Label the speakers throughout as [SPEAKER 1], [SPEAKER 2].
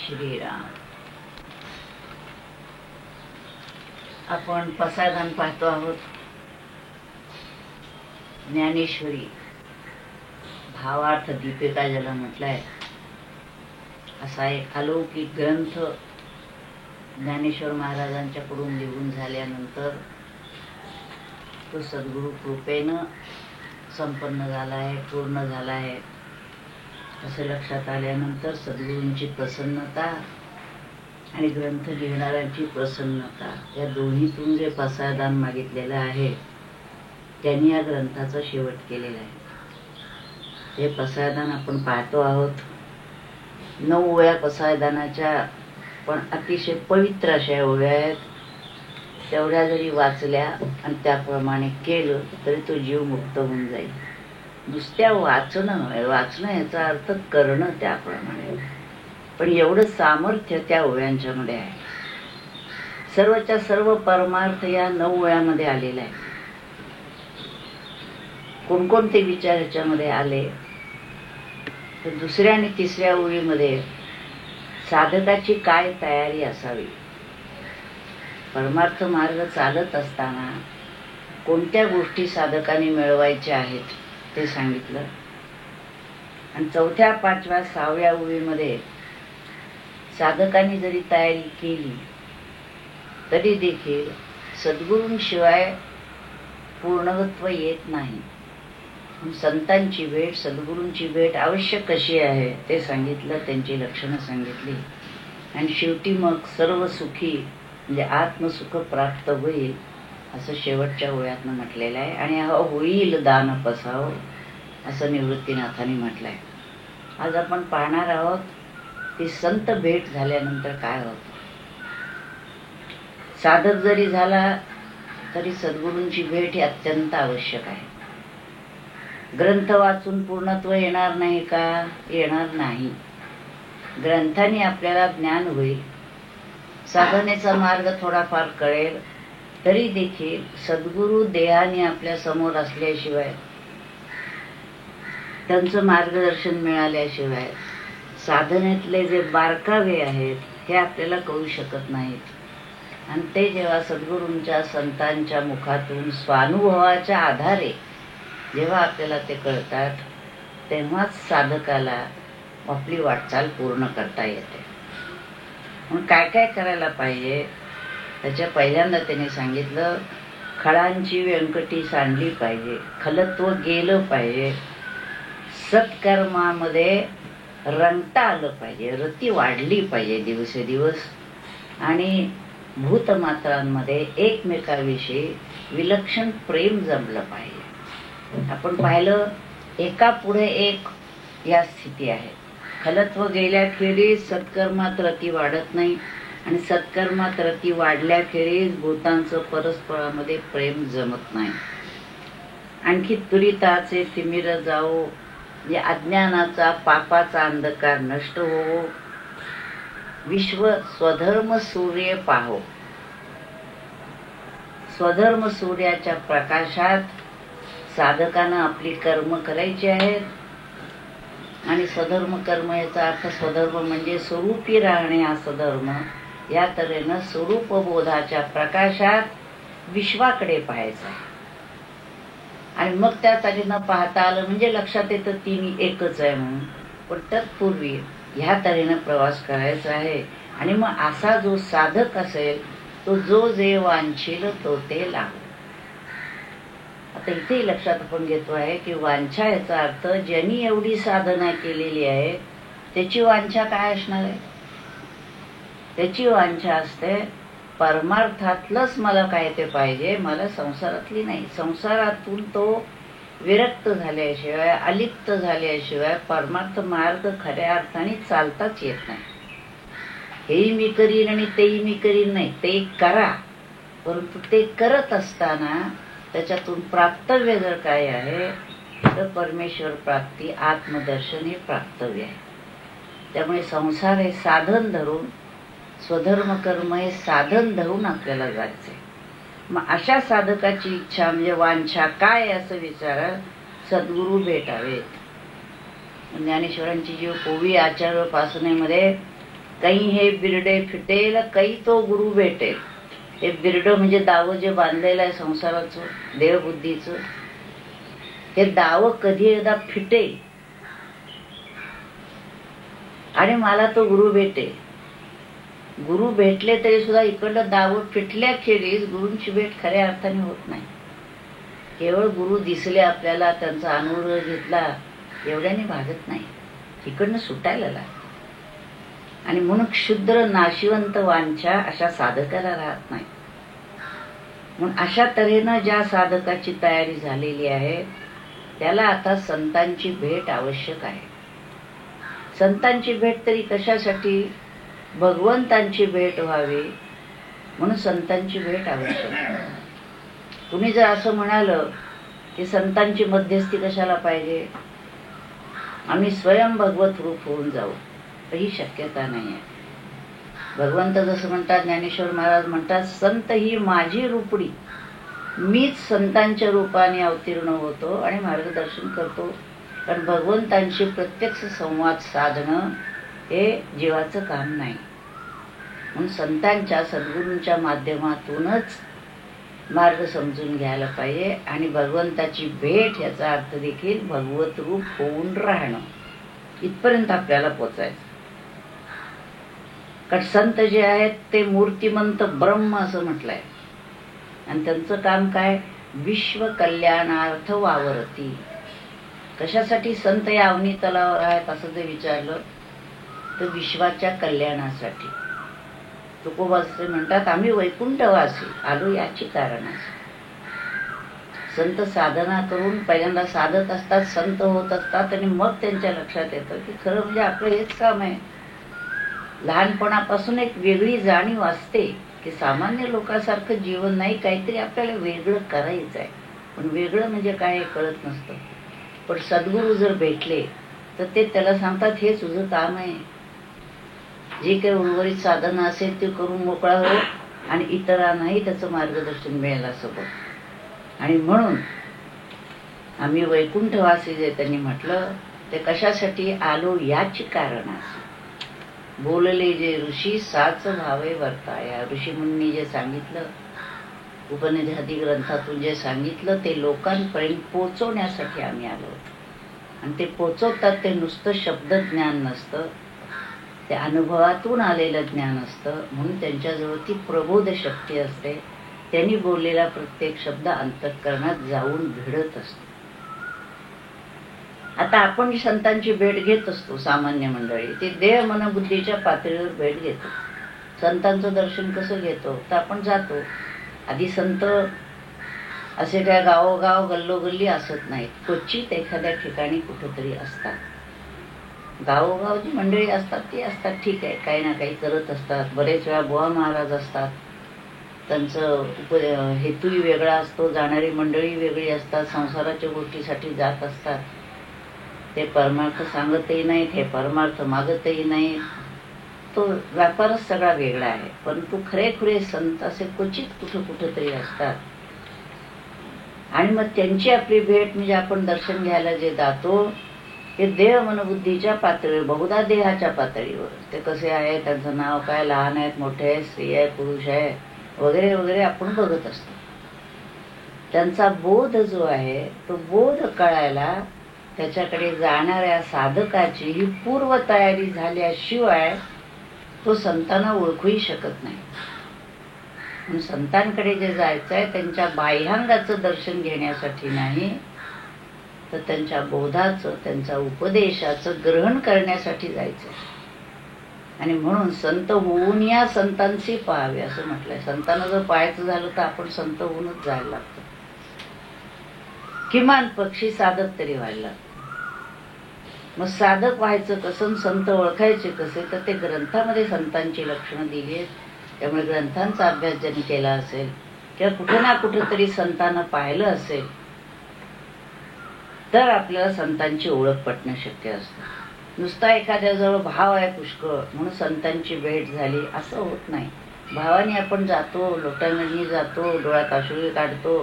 [SPEAKER 1] श्रीराम. आपण पसायदान पाहतो आहोत. ज्ञानेश्वरी भावार्थ दीपिका ज्याला म्हटलंय, असा एक अलौकिक ग्रंथ ज्ञानेश्वर महाराजांच्याकडून लिहून झाल्यानंतर तो सद्गुरु कृपेनं संपन्न झाला आहे, पूर्ण झाला आहे असं लक्षात आल्यानंतर सद्गुरूंची प्रसन्नता आणि ग्रंथ लिहिणाऱ्यांची प्रसन्नता या दोन्हीतून जे पसायदान मागितलेलं आहे त्यांनी या ग्रंथाचा शेवट केलेला आहे. हे पसायदान आपण पाहतो आहोत. 9 ओव्या पसायदानाच्या, पण अतिशय पवित्र अशा ओव्या आहेत. तेवढ्या जरी वाचल्या आणि त्याप्रमाणे केलं तरी तो जीव मुक्त होऊन जाईल. नुसत्या वाचणं याचा अर्थ करणं त्याप्रमाणे, पण एवढं सामर्थ्य त्या ओव्यांच्या मध्ये आहे. सर्वच्या सर्व परमार्थ या 9 ओव्यामध्ये आलेला आहे. कोणकोणते विचार ह्याच्यामध्ये आले तर दुसऱ्या आणि तिसऱ्या ओळीमध्ये साधकाची काय तयारी असावी, परमार्थ मार्ग चालत असताना कोणत्या गोष्टी साधकाने मिळवायच्या आहेत ते सांगितलं. आणि 4थ्या, 5व्या, 6व्या ओळीमध्ये साधकाने जरी तयारी केली तरी देखील सद्गुरूंशिवाय पूर्णत्व येत नाही. संतांची भेट, सद्गुरूंची भेट आवश्यक कशी आहे ते सांगितलं, त्यांची लक्षणं सांगितली. आणि शेवटी मग सर्व सुखी म्हणजे आत्मसुख प्राप्त होईल असं शेवटच्या ओव्यातनं म्हटलेलं आहे. आणि हा होईल दान पसाव असं निवृत्तीनाथांनी म्हटलंय. आज आपण पाहणार आहोत की संत भेट झाल्यानंतर काय होतं. साधक जरी झाला तरी सद्गुरूंची भेट ही अत्यंत आवश्यक आहे. ग्रंथ वाचून पूर्णत्व येणार नाही का? येणार नाही. ग्रंथाने आपल्याला ज्ञान होईल, साधनेचा मार्ग थोडाफार कळेल, तरी देखील सद्गुरु देहाने आपल्या समोर असल्याशिवाय, त्यांचं मार्गदर्शन मिळाल्याशिवाय साधनेतले जे बारकावे आहेत हे आपल्याला कळू शकत नाहीत. आणि ते जेव्हा सद्गुरूंच्या संतांच्या मुखातून स्वानुभवाच्या आधारे जेव्हा आपल्याला ते कळतात तेव्हाच साधकाला आपली वाटचाल पूर्ण करता येते. मग काय काय करायला पाहिजे त्याच्या पहिल्यांदा त्याने सांगितलं, खळांची व्यंकटी सांडली पाहिजे, खलत्व गेलं पाहिजे, सत्कर्मामध्ये रंगता आलं पाहिजे, रती वाढली पाहिजे दिवसेदिवस, आणि भूतमात्रांमध्ये एकमेकाविषयी विलक्षण प्रेम जमलं पाहिजे. आपण पाहिलं एका पुढे एक या स्थिती आहे. खलत्व गेल्याखेरीज सत्कर्मात रती वाढत नाही, आणि सत्कर्मात रती वाढल्याखेरीज भूतांचं परस्परामध्ये प्रेम जमत नाही. आणखी तुरिताचे तिमिर जाओ, म्हणजे अज्ञानाचा पापाचा अंधकार नष्ट होवो, विश्व स्वधर्म सूर्य पाहो. स्वधर्म सूर्याच्या प्रकाशात साधकांना आपली कर्म करायची आहेत. आणि स्वधर्म कर्म याचा अर्थ, स्वधर्म म्हणजे स्वरूपी राहणे हा स्वधर्म. या तऱ्हेनं स्वरूप बोधाच्या प्रकाशात विश्वाकडे पाहायचं आहे. आणि मग त्या तऱ्हेनं पाहता आलं म्हणजे लक्षात येतं तिन्ही एकच आहे म्हणून. पण तत्पूर्वी ह्या तऱ्हेनं प्रवास करायचा आहे. आणि मग असा जो साधक असेल तो जो जे वांछील तो ते लागो. आता इथे लक्षात आपण घेतो आहे की वांछा याचा अर्थ ज्यांनी एवढी साधना केलेली आहे त्याची वांछा काय असणार आहे. त्याची वांछा असते परमार्थातलंच मला काय ते पाहिजे, मला संसारातली नाही. संसारातून तो विरक्त झाल्याशिवाय, अलिप्त झाल्याशिवाय परमार्थ मार्ग खऱ्या अर्थाने चालताच येत नाही. हेही मी करीन आणि तेही मी करीन नाही, ते करा, परंतु ते करत असताना त्याच्यातून प्राप्तव्य जर काय आहे तर परमेश्वर प्राप्ती, आत्मदर्शन हे प्राप्तव्य आहे. त्यामुळे संसार हे साधन धरून, स्वधर्म कर्म हे साधन धरून आपल्याला जायचंय. मग अशा साधकाची इच्छा म्हणजे वांछा काय असं विचारा, सद्गुरू भेटावेत. ज्ञानेश्वरांची जी ओवी आचार्योपासनेमध्ये काही हे बिरडे फिटेल, काही तो गुरु भेटेल. हे बिरड म्हणजे दावं जे बांधलेलं आहे संसाराचं, देहबुद्धीचं, हे दावं कधी एकदा फिटेल आणि मला तो गुरु भेटेल. गुरु भेटले तरी सुद्धा इकडलं दावं फिटल्याखेरीज गुरूंची भेट खऱ्या अर्थाने होत नाही. केवळ गुरु दिसले आपल्याला, त्यांचा अनुभव घेतला एवढ्याने भागत नाही, इकडनं सुटायला लागतं. आणि म्हणून क्षुद्र नाशिवंत वांछा अशा साधकाला राहत नाही. म्हणून अशा तऱ्हेनं ज्या साधकाची तयारी झालेली आहे त्याला आता संतांची भेट आवश्यक आहे. संतांची भेट तरी कशासाठी? भगवंतांची भेट व्हावी म्हणून संतांची भेट आवश्यक आहे. तुम्ही जर असं म्हणालं की संतांची मध्यस्थी कशाला पाहिजे, आम्ही स्वयं भगवत रूप होऊन जाऊ, तर ही शक्यता नाही आहे. भगवंत जसं म्हणतात, ज्ञानेश्वर महाराज म्हणतात, संत ही माझी रूपडी, मीच संतांच्या रूपाने अवतीर्ण होतो आणि मार्गदर्शन करतो. कारण भगवंतांशी प्रत्यक्ष संवाद साधणं हे जीवाचं काम नाही. म्हणून संतांच्या, सद्गुरूंच्या माध्यमातूनच मार्ग समजून घ्यायला पाहिजे. आणि भगवंताची भेट याचा अर्थ देखील भगवत रूप होऊन राहणं, इथपर्यंत आपल्याला पोचायचं. कारण संत जे आहेत ते मूर्तिमंत ब्रह्म असं म्हटलंय. आणि त्यांचं काम काय? विश्व कल्याणार्थ वावरती. कशासाठी संत या अवनी तलावर आहेत असं जर विचारलं तर विश्वाच्या कल्याणासाठी. तुकोबाचे म्हणतात, आम्ही वैकुंठवासी आलो याची कारण आहे. संत साधना करून पहिल्यांदा साधत असतात, संत होत असतात आणि मग त्यांच्या लक्षात येतं की खरं म्हणजे आपलं हेच काम आहे. लहानपणापासून एक वेगळी जाणीव असते की सामान्य लोकांसारखं जीवन नाही, काहीतरी आपल्याला वेगळं करायचं आहे. पण वेगळं म्हणजे काय हे कळत नसतं. पण सद्गुरू जर भेटले तर ते त्याला सांगतात, हे तुझं काम आहे. जे काही उर्वरित साधना असेल ते करून मोकळा हो आणि इतरांनाही त्याचं मार्गदर्शन मिळेल असं बघ. आणि म्हणून आम्ही वैकुंठवासी जे त्यांनी म्हटलं ते कशासाठी आलो याची कारण आहे. बोलले जे ऋषी साच भावे वर्ताया. ऋषी मुनी जे सांगितलं, उपनिषदी ग्रंथातून जे सांगितलं ते लोकांपर्यंत पोचवण्यासाठी आम्ही आलो. आणि ते पोचवतात ते नुसतं शब्द ज्ञान नसतं, ते अनुभवातून आलेलं ज्ञान असतं. म्हणून त्यांच्याजवळ ती प्रबोध शक्ती असते. त्यांनी बोललेला प्रत्येक शब्द अंतःकरणात जाऊन भिडत असतो. आता आपण संतांची भेट घेत असतो, सामान्य मंडळी ती देह मन बुद्धीच्या पातळीवर भेट घेतो. संतांचं दर्शन कसं घेतो तर आपण जातो. आधी संत असे काय गावोगाव गल्लोगल्ली असत नाहीत, क्वचित एखाद्या ठिकाणी कुठेतरी असतात. गावोगाव जी मंडळी असतात ती असतात, ठीक आहे, काही ना काही करत असतात. बरेच वेळा बुवा महाराज असतात, त्यांचं हेतूही वेगळा असतो, जाणारी मंडळी वेगळी असतात, संसाराच्या गोष्टीसाठी जात असतात. ते परमार्थ सांगतही नाहीत, हे परमार्थ मागतही नाही, तो व्यापारच सगळा वेगळा आहे. परंतु खरेखुरे संत असे क्वचित कुठेतरी असतात. आणि मग त्यांची आपली भेट म्हणजे आपण दर्शन घ्यायला जे जातो ते देह मनबुद्धीच्या पातळीवर, बहुधा देहाच्या पातळीवर. ते कसे आहे, त्यांचं नाव काय, लहान आहेत, मोठे आहे, स्त्री आहे, पुरुष आहे, वगैरे वगैरे आपण बघत असतो. त्यांचा बोध जो आहे तो बोध कळायला त्याच्याकडे जाणाऱ्या साधकाची ही पूर्व तयारी झाल्याशिवाय तो संतांना ओळखूही शकत नाही. म्हणून संतांकडे जे जायचं आहे त्यांच्या बाह्यांगाचं दर्शन घेण्यासाठी नाही, तर त्यांच्या बोधाचं, त्यांच्या उपदेशाचं ग्रहण करण्यासाठी जायचं. आणि म्हणून संत होऊन या संतांची पाहावे असं म्हटलंय. संतांना जर पाहायचं झालं तर आपण संत होऊनच जायला लागतो. किमान पक्षी साधक तरी व्हायला लागतो. मग साधक व्हायचं कसं, संत ओळखायचे कसे, तर ते ग्रंथामध्ये संतांची लक्षणं दिली आहेत. त्यामुळे ग्रंथांचा अभ्यास ज्यांनी केला असेल किंवा कुठे ना कुठेतरी संतांना पाहिलं असेल तर आपल्याला संतांची ओळख पटणं शक्य असतं. नुसता एखाद्याजवळ भाव आहे पुष्कळ म्हणून संतांची भेट झाली असं होत नाही. भावाने आपण जातो, लोटांगणी जातो, डोळ्यात अश्रू काढतो,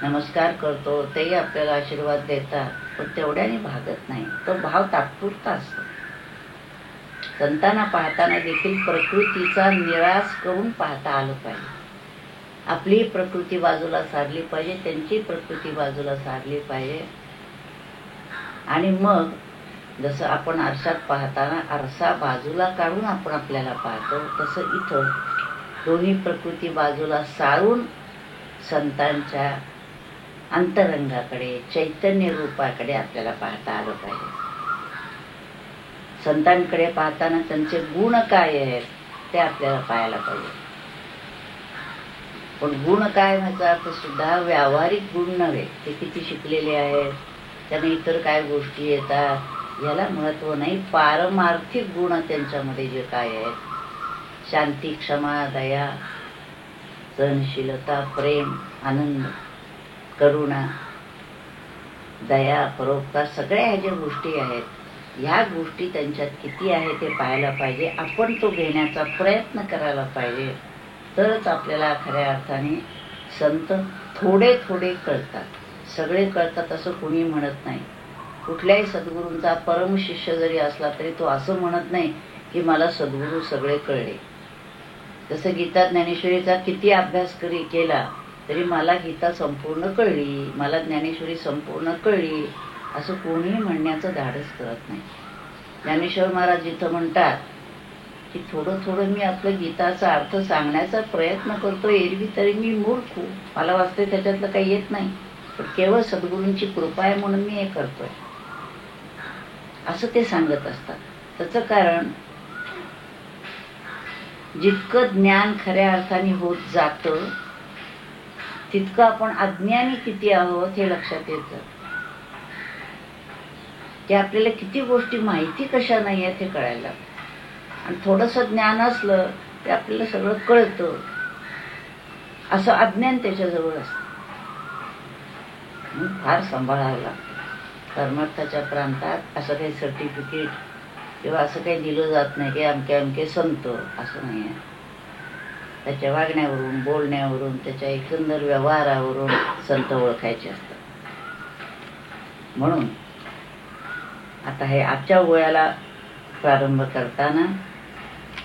[SPEAKER 1] नमस्कार करतो, तेही आपल्याला आशीर्वाद देतात, पण तेवढ्याने भागत नाही. तो भाव तात्पुरता असतो. संतांना पाहताना देखील प्रकृतीचा निराश करून पाहता आलं पाहिजे. आपली प्रकृती बाजूला सारली पाहिजे, त्यांची प्रकृती बाजूला सारली पाहिजे. आणि मग जसं आपण आरशात पाहताना आरसा बाजूला काढून आपण आपल्याला पाहतो, तसं इथं दोन्ही प्रकृती बाजूला सारून संतांच्या अंतरंगाकडे, चैतन्य रूपाकडे आपल्याला पाहता आलं पाहिजे. संतांकडे पाहताना त्यांचे गुण काय आहेत ते आपल्याला पाहायला पाहिजे. पण गुण काय ह्याचा अर्थ सुद्धा व्यावहारिक गुण नव्हे. ते किती शिकलेले आहेत, त्यांना इतर काय गोष्टी येतात याला महत्व नाही. पारमार्थिक गुण त्यांच्यामध्ये जे काय आहेत, शांती, क्षमा, दया, सहनशीलता, प्रेम, आनंद, करुणा, दया, परोपकार, सगळ्या ह्या ज्या गोष्टी आहेत, ह्या गोष्टी त्यांच्यात किती आहे ते पाहायला पाहिजे. आपण तो घेण्याचा प्रयत्न करायला पाहिजे. तरच आपल्याला खऱ्या अर्थाने संत थोडे थोडे कळतात. सगळे कळतात असं कोणी म्हणत नाही. कुठल्याही सद्गुरूंचा परमशिष्य जरी असला तरी तो असं म्हणत नाही की मला सद्गुरू सगळे कळले. जसं गीता ज्ञानेश्वरीचा किती अभ्यास केला तरी मला गीता संपूर्ण कळली, मला ज्ञानेश्वरी संपूर्ण कळली असं कोणीही म्हणण्याचं धाडस करत नाही. ज्ञानेश्वर महाराज जिथं म्हणतात की थोडं थोडं मी आपलं गीताचा अर्थ सांगण्याचा प्रयत्न करतो, एरवी तरी मी मूर्ख, मला वाचते त्याच्यातलं काही येत नाही, पण केवळ सद्गुरूंची कृपा आहे म्हणून मी हे करतोय असं ते सांगत असतात. त्याचं कारण जितकं ज्ञान खऱ्या अर्थाने होत जातं तितकं आपण अज्ञानी किती आहोत हे लक्षात येतं. की आपल्याला किती गोष्टी माहिती कशा नाही आहेत हे कळायला लागतं. आणि थोडंसं ज्ञान असलं ते आपल्याला सगळं कळतं असं अज्ञान त्याच्याजवळ असतं. फार सांभाळावं लागतं. परमार्थाच्या प्रांतात असं काही सर्टिफिकेट किंवा असं काही दिलं जात नाही की अमके अमके संत, असं नाही आहे. त्याच्या वागण्यावरून, बोलण्यावरून, त्याच्या एकंदर व्यवहारावरून संत ओळखायचे असतात. म्हणून आता हे आजच्या वयाला प्रारंभ करताना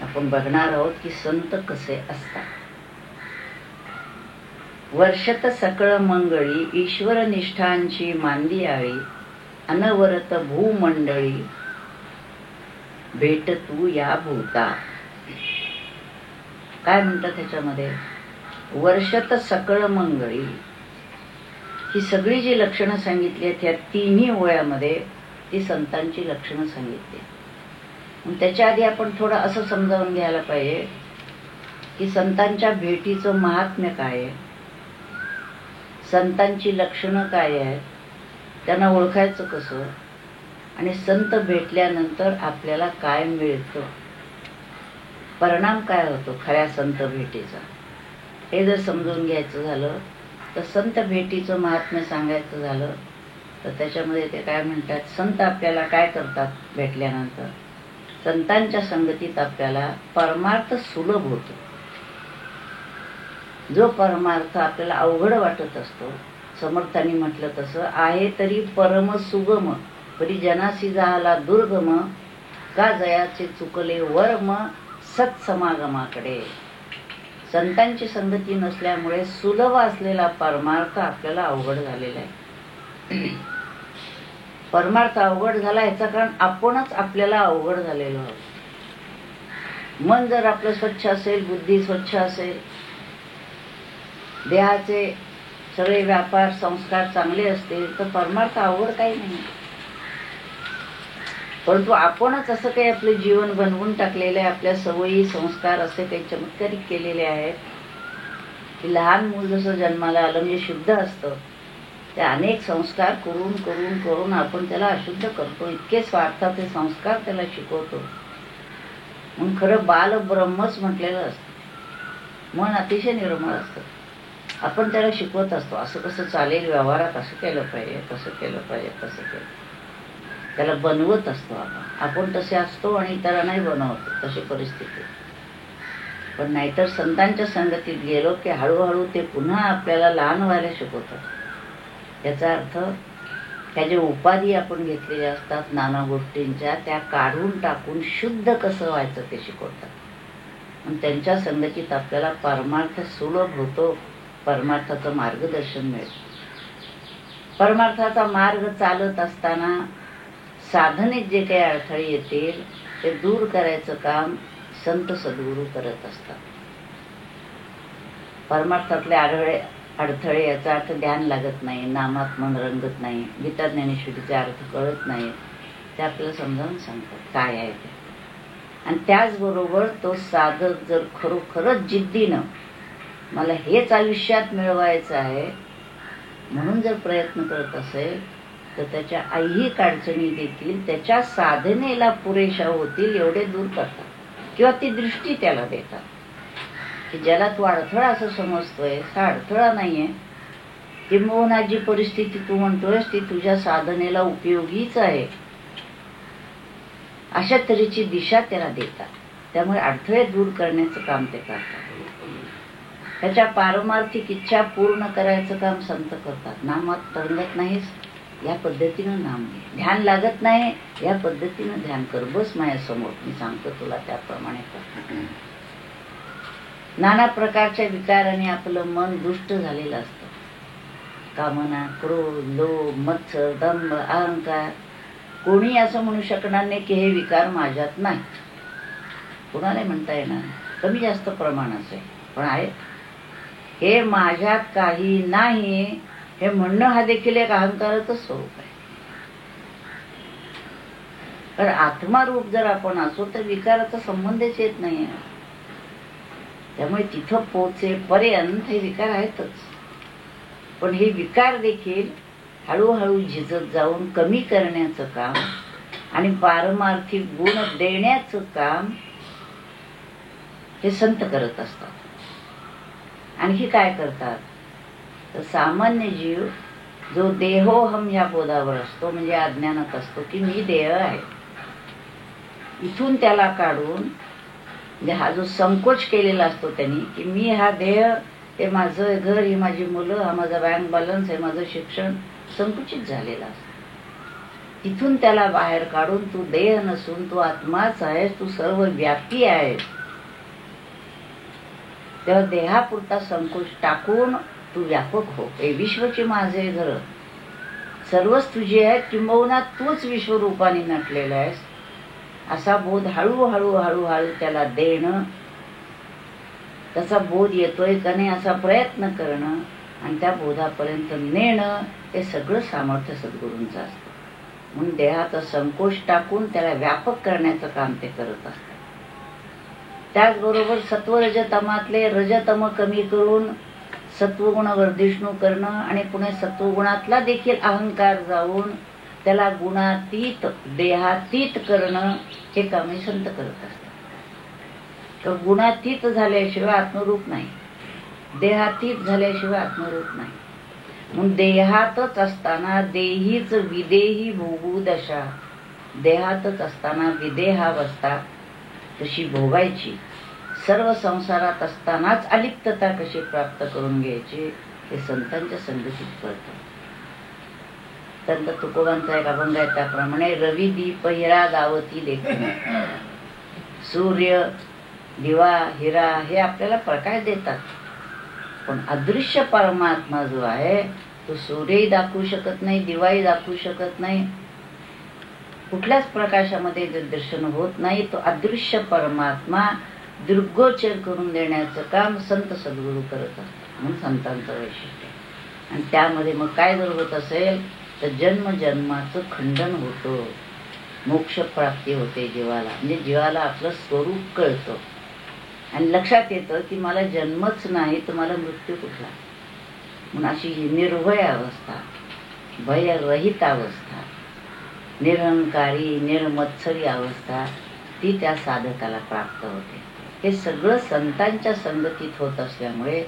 [SPEAKER 1] आपण बघणार आहोत की संत कसे असतात. वर्षत सकळ मंगळी ईश्वर निष्ठांची मांदियाळी अनवरत भूमंडळी भेट तू या भूता. काय म्हणतात त्याच्यामध्ये, वर्षत सकळ मंगळी ही सगळी जी लक्षणं सांगितली आहेत, ह्या तिन्ही ओळ्यामध्ये ती संतांची लक्षणं सांगितली. त्याच्या आधी आपण थोडं असं समजावून घ्यायला पाहिजे की संतांच्या भेटीचं महात्म्य काय आहे, संतांची लक्षणं काय आहेत, त्यांना ओळखायचं कसं, आणि संत भेटल्यानंतर आपल्याला काय मिळतं, परिणाम काय होतो खऱ्या संत भेटीचा, हे जर समजून घ्यायचं झालं तर संत भेटीचं महात्म्य सांगायचं झालं तर त्याच्यामध्ये ते काय म्हणतात, संत आपल्याला काय करतात भेटल्यानंतर, संतांच्या संगतीत आपल्याला परमार्थ सुलभ होतो. जो परमार्थ आपल्याला अवघड वाटत असतो, समर्थांनी म्हटलं तसं, आहे तरी परम सुगम परी जनासी झाला दुर्गम का जयाचे चुकले वर्म सत्समागमाकडे. संतांची संगती नसल्यामुळे सुलभ असलेला परमार्थ आपल्याला अवघड झालेला आहे. परमार्थ अवघड झाला याचं कारण आपणच आपल्याला अवघड झालेलो आहोत. मन जर आपलं स्वच्छ असेल, बुद्धी स्वच्छ असेल, देहाचे सगळे व्यापार संस्कार चांगले असतील तर परमार्थ अवघड काही नाही. परंतु आपणच असं काही आपले जीवन बनवून टाकलेले आहे, आपल्या सवयी संस्कार असे काही चमत्कारिक केलेले आहेत की लहान मूल जसं जन्माला आलं म्हणजे शुद्ध असतं, ते अनेक संस्कार करून करून करून आपण त्याला अशुद्ध करतो. इतके स्वार्थाचे संस्कार त्याला शिकवतो. म्हणून खरं बाल ब्रह्मच म्हटलेलं असतं. मन अतिशय निर्मळ असतं. आपण त्याला शिकवत असतो असं कसं चालेल, व्यवहारात असं केलं पाहिजे, तसं केलं पाहिजे, तसं केलं, त्याला बनवत असतो आपण तसे असतो आणि इतरांनाही बनवतो तशी परिस्थिती. पण नाहीतर संतांच्या संगतीत गेलो की हळूहळू ते पुन्हा आपल्याला लहान व्हायला शिकवतात. याचा अर्थ ह्या ज्या उपाधी आपण घेतलेल्या असतात नाना गोष्टींच्या, त्या काढून टाकून शुद्ध कसं व्हायचं ते शिकवतात. आणि त्यांच्या संगतीत आपल्याला परमार्थ सुलभ होतो, परमार्थाचं मार्गदर्शन मिळतं. परमार्थाचा मार्ग चालत असताना साधनेत जे काही अडथळे येतील ते दूर करायचं काम संत सद्गुरू करत असतात. परमार्थातले अडथळे याचा अर्थ ध्यान लागत नाही, नामात मन रंगत नाही, गीता ज्ञानेश्वरीचे अर्थ कळत नाही, ते आपल्याला समजावून सांगतात काय आहे ते. आणि त्याचबरोबर तो साधक जर खरोखरच जिद्दीनं मला हेच आयुष्यात मिळवायचं आहे म्हणून जर प्रयत्न करत असेल तर त्याच्या ऐहिक अडचणी देखील त्याच्या साधनेला पुरेशा होतील एवढे दूर करतात किंवा ती दृष्टी त्याला देतात की ज्याला तू अडथळा असं समजतोय हा अडथळा नाहीये, किंबहुना जी परिस्थिती तू म्हणतोयस ती तुझ्या साधनेला उपयोगीच आहे, अशा तऱ्हेची दिशा त्याला देतात. त्यामुळे अडथळे दूर करण्याचं काम ते करतात. त्याच्या पारमार्थिक इच्छा पूर्ण करायचं काम संत करतात. नामात रंगत नाहीस या पद्धतीनं नाम घे, ध्यान लागत नाही या पद्धतीनं ध्यान कर, बस माझ्यासमोर मी सांगतो तुला त्याप्रमाणे कर. नाना प्रकारच्या विकाराने आपलं मन दुष्ट झालेलं असतं. कामना, क्रोध, लोभ, मत्सर, दंभ, अहंकार. कोणी असं म्हणू शकणार नाही की हे विकार माझ्यात नाही. कुणाला म्हणता येणार, कमी जास्त प्रमाणाच आहे, पण आहे. हे माझ्यात काही नाही हे म्हणणं हा देखील एक अहंकाराचं स्वरूप आहे. कारण आत्मारूप जर आपण असो तर विकाराचा संबंधच येत नाही. त्यामुळे तिथं पोचेपर्यंत हे विकार आहेतच. पण हे विकार देखील हळूहळू झिजत जाऊन कमी करण्याचं काम आणि पारमार्थिक गुण देण्याचं काम हे संत करत असतात. आणखी काय करतात तर सामान्य जीव जो देहोहम ह्या बोधावर असतो म्हणजे अज्ञानात असतो की मी देह आहे, इथून त्याला काढून म्हणजे हा जो संकोच केलेला असतो त्यांनी की मी हा देह, हे माझं घर, ही माझी मुलं, हा माझा बँक बॅलन्स, हे माझं शिक्षण, संकुचित झालेला असतो. इथून त्याला बाहेर काढून तू देह नसून तू आत्माच आहेस, तू सर्व व्यापी आहेस. तेव्हा देहापुरता संकोच टाकून तू व्यापक हो. हे विश्वची माझे घर, सर्वच तुझे आहेत, किंबहुना तूच विश्वरूपाने नटलेला आहेस, असा बोध हळूहळू हळूहळू त्याला देणं, त्याचा बोध येतोय का नाही असा प्रयत्न करणं आणि त्या बोधापर्यंत नेणं, हे सगळं सामर्थ्य सद्गुरूंचं असतं. म्हणून देहाचा संकोच टाकून त्याला व्यापक करण्याचं काम ते करत असतात. त्याचबरोबर सत्वरजतमातले रजतम कमी करून सत्वगुण वर्धिष्णू करणं आणि पुणे सत्वगुणातला देखील अहंकार जाऊन त्याला गुणातीत देहातीत करणं, हे कामे संत करत असतात. तर गुणातीत झाल्याशिवाय आत्मरूप नाही, देहातीत झाल्याशिवाय आत्मरूप नाही. म्हणून देहातच असताना देहीच विदेही भोगू दशा, देहातच असताना विदेहावस्था कशी भोगायची, सर्व संसारात असतानाच अलिप्तता कशी प्राप्त करून घ्यायची, हे संतांच्या संगतीत कळतं. संत तुकोबांचा एक अभंग आहे त्याप्रमाणे रवी दीप हिरा दावती देखणे, सूर्य दिवा हिरा हे आपल्याला प्रकाश देतात, पण अदृश्य परमात्मा जो आहे तो सूर्यही दाखवू शकत नाही, दिवाही दाखवू शकत नाही, कुठल्याच प्रकाशामध्ये जे दर्शन होत नाही, तो अदृश्य परमात्मा दृग्गोचर करून देण्याचं काम संत सद्गुरू करत असतात. म्हणून संतांचं वैशिष्ट्य. आणि त्यामध्ये मग काय जर होत असेल तर जन्म जन्माचं खंडन होतं, मोक्ष प्राप्ती होते जीवाला. म्हणजे जीवाला आपलं स्वरूप कळतं आणि लक्षात येतं की मला जन्मच नाही तर मला मृत्यू कुठला. म्हणून अशी निर्भय अवस्था, भयरहित अवस्था, निरहंकारी निर्मत्सरी अवस्था ती त्या साधकाला प्राप्त होते. हे सगळं संतांच्या संगतीत होत असल्यामुळे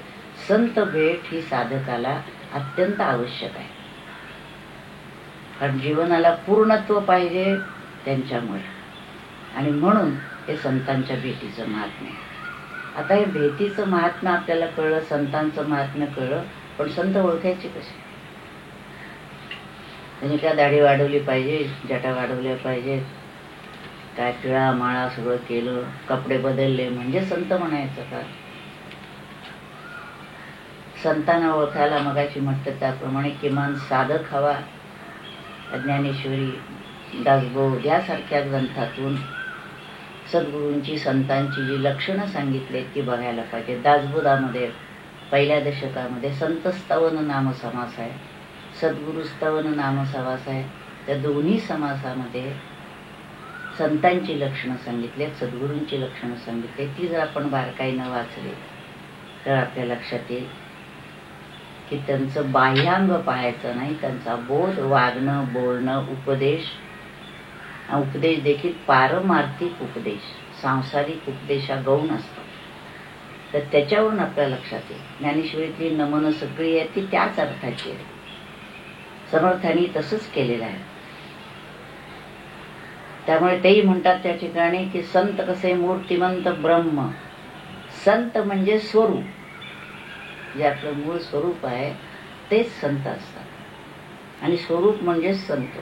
[SPEAKER 1] संत भेट ही साधकाला अत्यंत आवश्यक आहे. कारण जीवनाला पूर्णत्व पाहिजे त्यांच्यामुळे, आणि म्हणून हे संतांच्या भेटीचं महात्म्य. आता हे भेटीचं महात्म्य आपल्याला कळलं, संतांचं महात्म्य कळलं, पण संत ओळखायचे कसे? त्यांनी काय दाढी वाढवली पाहिजे, जटा वाढवल्या पाहिजेत, काय टिळा माळा सगळं केलं, कपडे बदलले म्हणजे संत म्हणायचं का? संतांना ओळखायला मगाशी म्हटलं त्याप्रमाणे किमान साधक हवा. ज्ञानेश्वरी, दासबोध यासारख्या ग्रंथातून सद्गुरूंची संतांची जी लक्षणं सांगितली ती बघायला पाहिजे. दासबोधामध्ये पहिल्या दशकामध्ये संत स्तवन नाम समास आहे, सद्गुरु स्तवन नाम समास आहे. त्या दोन्ही समासामध्ये संतांची लक्षणं सांगितली, सद्गुरूंची लक्षणं सांगितली. ती जर आपण बारकाईनं वाचली तर आपल्या लक्षात येईल की त्यांचं बाह्यांग पाहायचं नाही, त्यांचा बोध, वागणं, बोलणं, उपदेश देखील पारमार्थिक उपदेश, सांसारिक उपदेशा गौण असतो. तर त्याच्यावरून आपल्या लक्षात येईल. ज्ञानेश्वरीतली नमनं सगळी आहे ती त्याच अर्थाची आहे. समर्थांनी तसंच केलेलं आहे. त्यामुळे तेही म्हणतात त्या ठिकाणी की संत कसे मूर्तिमंत ब्रह्म. संत म्हणजे स्वरूप, जे आपलं मूळ स्वरूप आहे तेच संत असतात. आणि स्वरूप म्हणजे संत,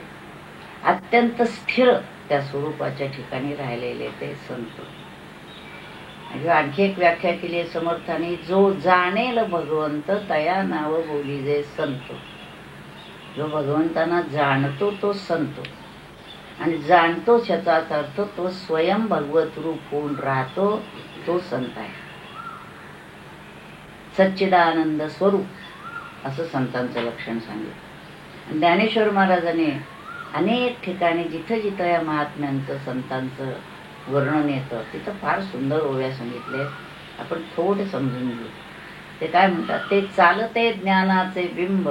[SPEAKER 1] अत्यंत स्थिर त्या स्वरूपाच्या ठिकाणी राहिलेले ते संत. आणखी एक व्याख्या केली आहे समर्थांनी, जो जाणेल भगवंत तया नाव बोली जे संत. जो भगवंतांना जाणतो तो संत, आणि जाणतो याचाच अर्थ तो स्वयं भगवत रूप होऊन राहतो तो संत आहे. सच्चिदानंद स्वरूप असं संतांचं लक्षण सांगितलं. ज्ञानेश्वर महाराजांनी अनेक ठिकाणी जिथं जिथं या महात्म्यांचं संतांचं वर्णन येतं तिथं फार सुंदर ओव्या सांगितले. आपण थोडे समजून घेऊ. ते काय म्हणतात, ते चालते ज्ञानाचे बिंब,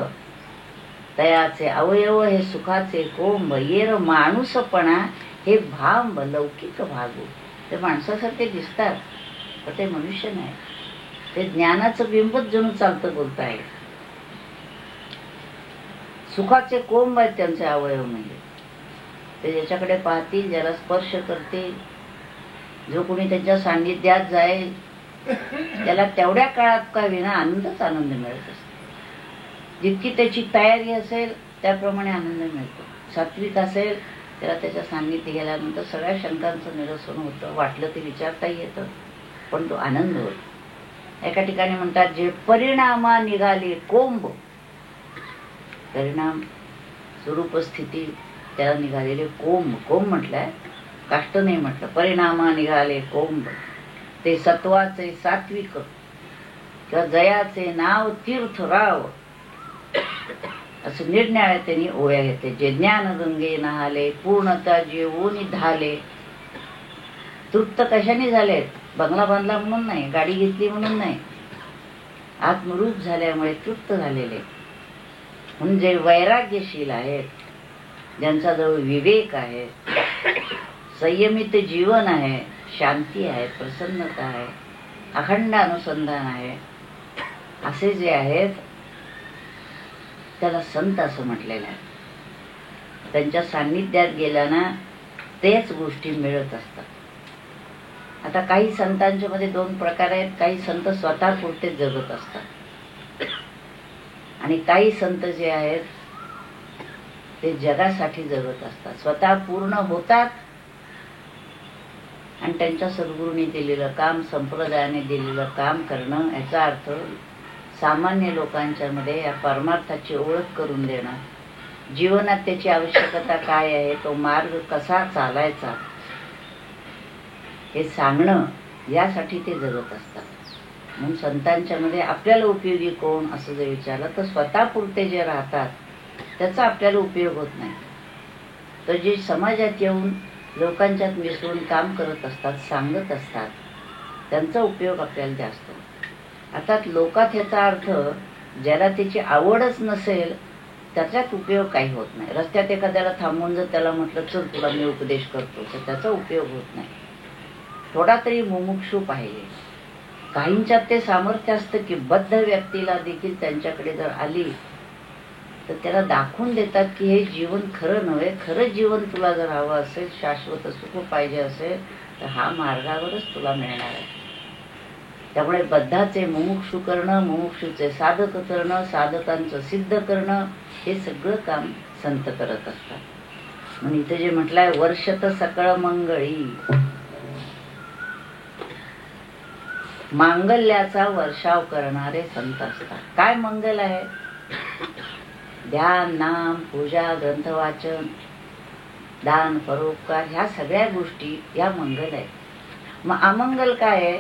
[SPEAKER 1] तयाचे अवयव हे सुखाचे कोंब, येर माणूसपणा हे भांब लौकिक भागू. ते माणसासारखे दिसतात पण ते मनुष्य नाही, ते ज्ञानाचं बिंबच जणू चालतं बोलत आहे. सुखाचे कोंब आहेत त्यांचे अवयव, म्हणजे ते ज्याच्याकडे पाहतील, ज्याला स्पर्श करतील, जो कोणी त्यांच्या सान्निध्यात जाईल त्याला तेवढ्या काळात का विना आनंदच आनंद मिळत असतो. जितकी त्याची तयारी असेल त्याप्रमाणे आनंद मिळतो. सात्विक असेल त्याला त्याच्या सान्निध्य गेल्यानंतर सगळ्या शंकांचं निरसन होतं, वाटलं ते विचारताही येतं, पण तो आनंद होतो. एका ठिकाणी म्हणतात, जे परिणामा निघाले कोंब, परिणाम स्वरूप स्थिती त्याला निघालेले कोंब, कोंब म्हटलंय, काष्ट नाही म्हटलं, परिणामा निघाले कोंब, ते सत्वाचे सात्विक किंवा जयाचे नाव तीर्थराव, असं निर्णय त्यांनी ओव्या घेतले. जे ज्ञान गंगे नहाले, पूर्णता जेवून धाले. तृप्त कशाने झालेत? बंगला बांधला म्हणून नाही, गाडी घेतली म्हणून नाही, आत्मरूप झाल्यामुळे तृप्त झालेले. म्हणून जे वैराग्यशील आहेत, ज्यांच्याजवळ विवेक आहे, संयमित जीवन आहे, शांती आहे, प्रसन्नता आहे, अखंड अनुसंधान आहे, असे जे आहेत त्याला संत असं म्हटलेलं आहे. त्यांच्या सान्निध्यात गेल्याना तेच गोष्टी मिळत असतात. आता काही संतांच्या मध्ये दोन प्रकार आहेत. काही संत स्वतः पुरते जगत असतात आणि काही संत जे आहेत ते जगासाठी जगत असतात. स्वतः पूर्ण होतात आणि त्यांच्या सद्गुरूंनी दिलेलं काम, संप्रदायाने दिलेलं काम करणं, याचा अर्थ सामान्य लोकांच्या मध्ये या परमार्थाची ओळख करून देणं, जीवनात त्याची आवश्यकता काय आहे, तो मार्ग कसा चालायचा हे सांगणं, यासाठी ते जगत असतात. म्हणून संतांच्या मध्ये आपल्याला उपयोगी कोण असं जर विचारलं तर स्वतः पुरते जे राहतात त्याचा आपल्याला उपयोग होत नाही. तर जे समाजात येऊन लोकांच्यात मिसळून काम करत असतात, सांगत असतात, त्यांचा उपयोग आपल्याला जास्त. अर्थात लोकात याचा अर्थ ज्याला त्याची आवडच नसेल त्याच्यात उपयोग काही होत नाही. रस्त्यात एखाद्याला थांबवून जर त्याला म्हटलं चल तुला मी उपदेश करतो तर त्याचा उपयोग होत नाही. थोडा तरी मुमुक्षू पाहिजे. काहींच्यात ते सामर्थ्य असतं की बद्ध व्यक्तीला देखील त्यांच्याकडे जर आली तर त्याला दाखवून देतात की हे जीवन खरं नव्हे, खरं जीवन तुला जर हवं असेल, शाश्वत सुख पाहिजे असेल तर हा मार्गावरच तुला मिळणार आहे. त्यामुळे बद्धाचे मुमुक्षू करणं, मुमुक्षूचे साधक करणं, साधकांचं सिद्ध करणं, हे सगळं काम संत करत असतात. म्हणून इथे जे म्हटलंय वर्षत सकळ मंगळी, मांगल्याचा वर्षाव करणारे संत असतात. काय मंगल आहे? ध्यान, नाम, पूजा, ग्रंथ वाचन, दान, परोपकार, ह्या सगळ्या गोष्टी या मंगल आहेत. मग अमंगल काय आहे?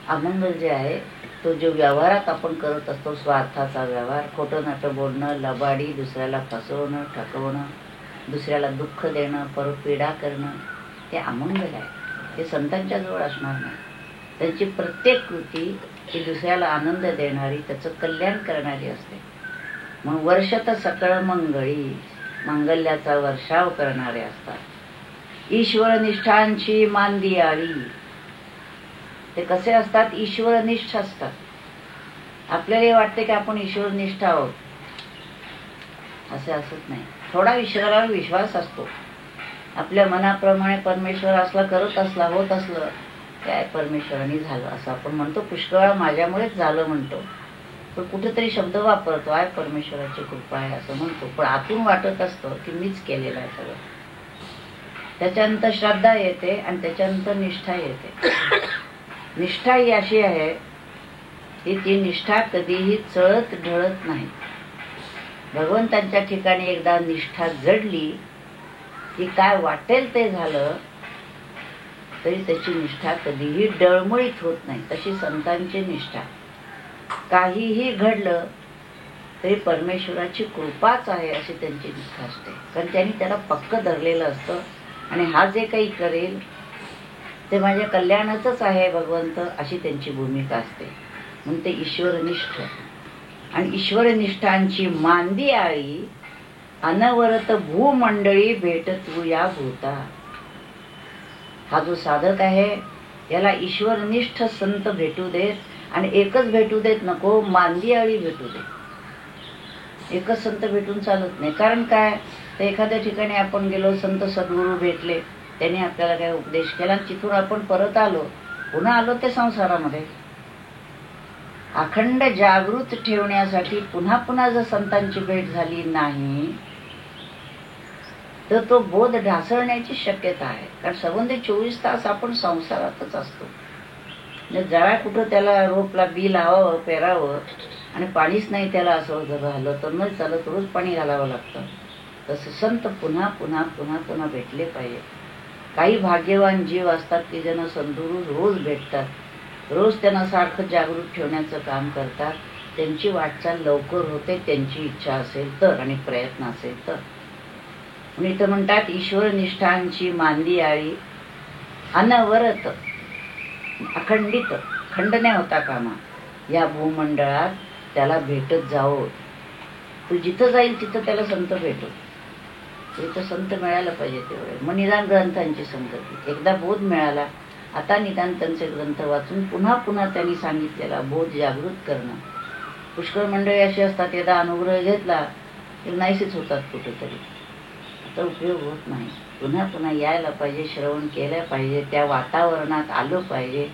[SPEAKER 1] अमंगल जे आहे तो जो व्यवहारात आपण करत असतो, स्वार्थाचा व्यवहार, खोटं नाटं बोलणं, लबाडी, दुसऱ्याला फसवणं, ठकवणं, दुसऱ्याला दुःख देणं, परपीडा करणं, ते अमंगल आहे. ते संतांच्या जवळ असणार नाही. त्यांची प्रत्येक कृती ही दुसऱ्याला आनंद देणारी, त्याचं कल्याण करणारी असते. मग वर्षत सकळ मंगळी, मांगल्याचा वर्षाव करणारे असतात. ईश्वरनिष्ठांची मांदियाळी, ते कसे असतात? ईश्वरनिष्ठ असतात. आपल्याला वाटते की आपण ईश्वरनिष्ठ आहोत, असे असत नाही. थोडा ईश्वरावर विश्वास असतो. आपल्या मनाप्रमाणे परमेश्वर असला, करत असला, होत असलं, काय परमेश्वराने झालं असं आपण म्हणतो. पुष्कळ माझ्यामुळेच झालं म्हणतो, पण कुठेतरी शब्द वापरतो, आहे परमेश्वराची कृपा आहे असं म्हणतो, पण आतून वाटत असतं की मीच केलेलं आहे सगळं. त्याच्यानंतर श्रद्धा येते आणि त्याच्यानंतर निष्ठा येते. निष्ठा ही अशी आहे की ती निष्ठा कधीही चळत ढळत नाही. भगवंतांच्या ठिकाणी एकदा निष्ठा जडली की काय वाटेल ते झालं तरी त्याची निष्ठा कधीही डळमळीत होत नाही. तशी संतांची निष्ठा, काहीही घडलं तरी परमेश्वराची कृपाच आहे अशी त्यांची निष्ठा असते. कारण त्यांनी त्याला पक्क धरलेलं असतं आणि हा जे काही करेल ते माझ्या कल्याणाचंच आहे भगवंत, अशी त्यांची भूमिका असते. म्हणून ते ईश्वरनिष्ठ. आणि ईश्वरनिष्ठांची मांदी आळी, अनवरत भूमंडळी भेटतू या भूता. हा जो साधक आहे याला ईश्वरनिष्ठ संत भेटू देत, आणि एकच भेटू देत नको, मांदी आळी भेटू देत. एकच संत भेटून चालत नाही. कारण काय? तर एखाद्या ठिकाणी आपण गेलो, संत सद्गुरू भेटले, त्यांनी आपल्याला काय उपदेश केला, तिथून आपण परत आलो, पुन्हा आलो ते संसारामध्ये. अखंड जागृत ठेवण्यासाठी पुन्हा पुन्हा जर संतांची भेट झाली नाही तर तो बोध ढासळण्याची शक्यता आहे. कारण संबंधी 24 तास आपण संसारातच असतो. जरा कुठं त्याला रोपला बी लावावं, पेरावं आणि पाणीच नाही त्याला, असं जर झालं तर न चालत, रोज पाणी घालावं लागतं. तसं संत पुन्हा पुन्हा पुन्हा पुन्हा भेटले पाहिजे. काही भाग्यवान जीव असतात की ज्यांना संतुरू रोज भेटतात, रोज त्यांना सारखं जागृत ठेवण्याचं काम करतात. त्यांची वाटचाल लवकर होते, त्यांची इच्छा असेल तर आणि प्रयत्न असेल तर. मी तर म्हणतात ईश्वरनिष्ठांची मांदी आळी, अनवरत, अखंडित, खंड नाही होता कामा, या भूमंडळात त्याला भेटत जावं. तू जिथं जाईल तिथं त्याला संत भेटो. तिथं संत मिळायला पाहिजे तेवढे. मग निदान ग्रंथांची संगती, एकदा बोध मिळाला, आता निदान त्यांचे ग्रंथ वाचून पुन्हा पुन्हा त्यांनी सांगितलेला बोध जागृत करणं. पुष्कळ मंडळी अशी असतात, एकदा अनुग्रह घेतला की नाहीसेच होतात कुठेतरी, आता उपयोग होत नाही. पुन्हा पुन्हा यायला पाहिजे, श्रवण केलं पाहिजे, त्या वातावरणात आलं पाहिजे.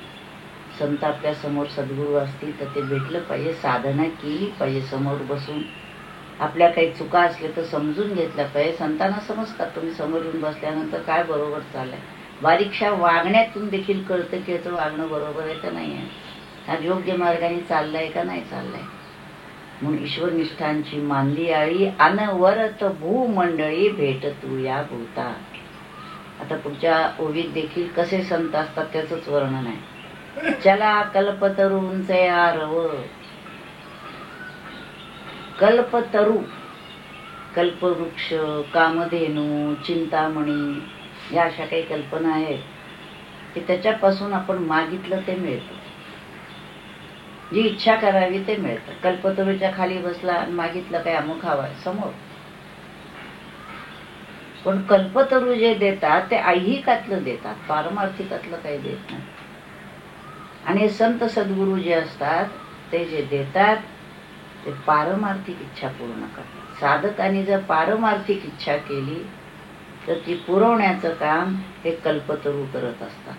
[SPEAKER 1] संत आपल्या समोर सद्गुरू असतील तर ते भेटलं पाहिजे, साधना केली पाहिजे समोर बसून. आपल्या काही चुका असल्या तर समजून घेतल्या पाहिजे. संतांना समजतात, तुम्ही समोर येऊन बसल्यानंतर काय बरोबर चाललंय. बारीकशा वागण्यातून देखील कळतं की याचं वागणं बरोबर आहे का नाही आहे, हा योग्य मार्गाने चाललाय का नाही चाललाय. म्हणून ईश्वरनिष्ठांची मांदी आळी, अनवरत भूमंडळी भेटतू या भूता. आता पुढच्या ओवीत देखील कसे संत असतात त्याचंच वर्णन आहे. चला कल्पतरूंचे आरव. कल्पतरू, कल्पवृक्ष, कामधेनू, चिंतामणी, या अशा काही कल्पना आहेत की त्याच्यापासून आपण मागितलं ते मिळतं. जी इच्छा करावी ते मिळतं. कल्पतरूच्या खाली बसला आणि मागितलं काय अमुक हवंय समोर. पण कल्पतरू जे देतात ते ऐहिकातलं देतात, पारमार्थिकातलं काही देत नाही. आणि संत सद्गुरू जे असतात ते जे देतात ते पारमार्थिक इच्छा पूर्ण करतात. साधकाने जर पारमार्थिक इच्छा केली तर ती पुरवण्याचं काम हे कल्पतरू करत असतात.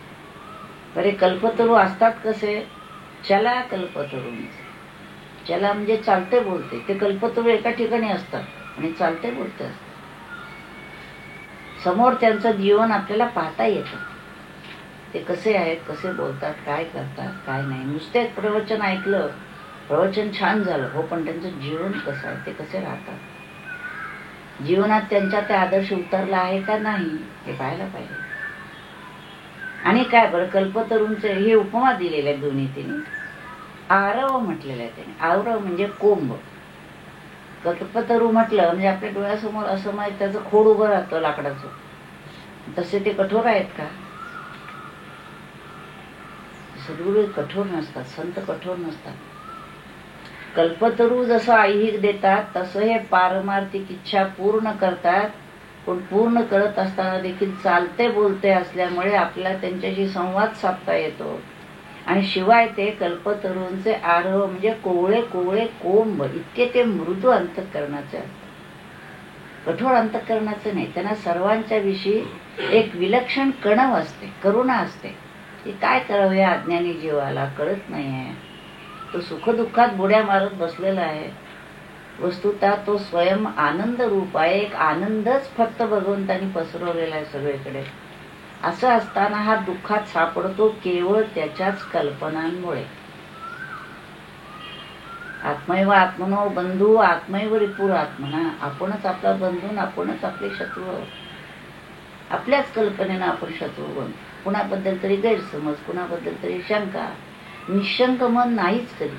[SPEAKER 1] बरे कल्पतरू असतात कसे? चला कल्पतरूंचे. चला म्हणजे चालते बोलते, ते कल्पतरू एका ठिकाणी असतात. आणि चालते बोलते असतात. समोर त्यांचं जीवन आपल्याला पाहता येतं. ते कसे आहेत, कसे बोलतात, काय करतात, काय नाही. नुसते प्रवचन ऐकलं, प्रवचन छान झालं हो, पण त्यांचं जीवन कसं आहे, ते कसे राहतात, जीवनात त्यांच्या ते आदर्श उतरला आहे का नाही हे पाहायला पाहिजे. आणि काय बरं, कल्पतरूंचे हे उपमा दिलेले आहेत दोन्ही तिने. आरव म्हटलेलं आहे त्याने. आरव म्हणजे कोंब. कल्पतरू म्हटलं म्हणजे आपल्या डोळ्यासमोर असं माहित त्याचं खोड उभं राहतं लाकडाचं. तसे ते कठोर आहेत का? सद्गुरू कठोर नसतात, संत कठोर नसतात. कल्पतरू जसं ऐहिक देतात तसं हे पारमार्थिक इच्छा पूर्ण करतात. पण पूर्ण करत असताना देखील चालते बोलते असल्यामुळे आपल्याला त्यांच्याशी संवाद साधता येतो. आणि शिवाय ते कल्पतरूंचे आरव म्हणजे कोवळे कोवळे कोंब, इतके ते मृदू अंतःकरणाचे असतात, कठोर अंतःकरणाचे नाही. त्यांना सर्वांच्या विषयी एक विलक्षण कणव असते, करुणा असते. की काय करावं या अज्ञानी जीवाला कळत नाही आहे. तो सुखदुःखात बुड्या मारत बसलेला आहे. वस्तुतः तो स्वयं आनंद रूप आहे. एक आनंदच फक्त भगवंतांनी पसरवलेला आहे सगळीकडे. असं असताना हा दुःखात सापडतो केवळ त्याच्याच कल्पनांमुळे. आत्मैव आत्मनो बंधू आत्मैव रिपुर आत्मना. आपणच आपला बंधू, आपणच आपले शत्रू. आपल्याच कल्पनेनं आपण शत्रू बनतो. कुणाबद्दल तरी गैरसमज, कुणाबद्दल तरी शंका. निशंक मन नाहीच कधी.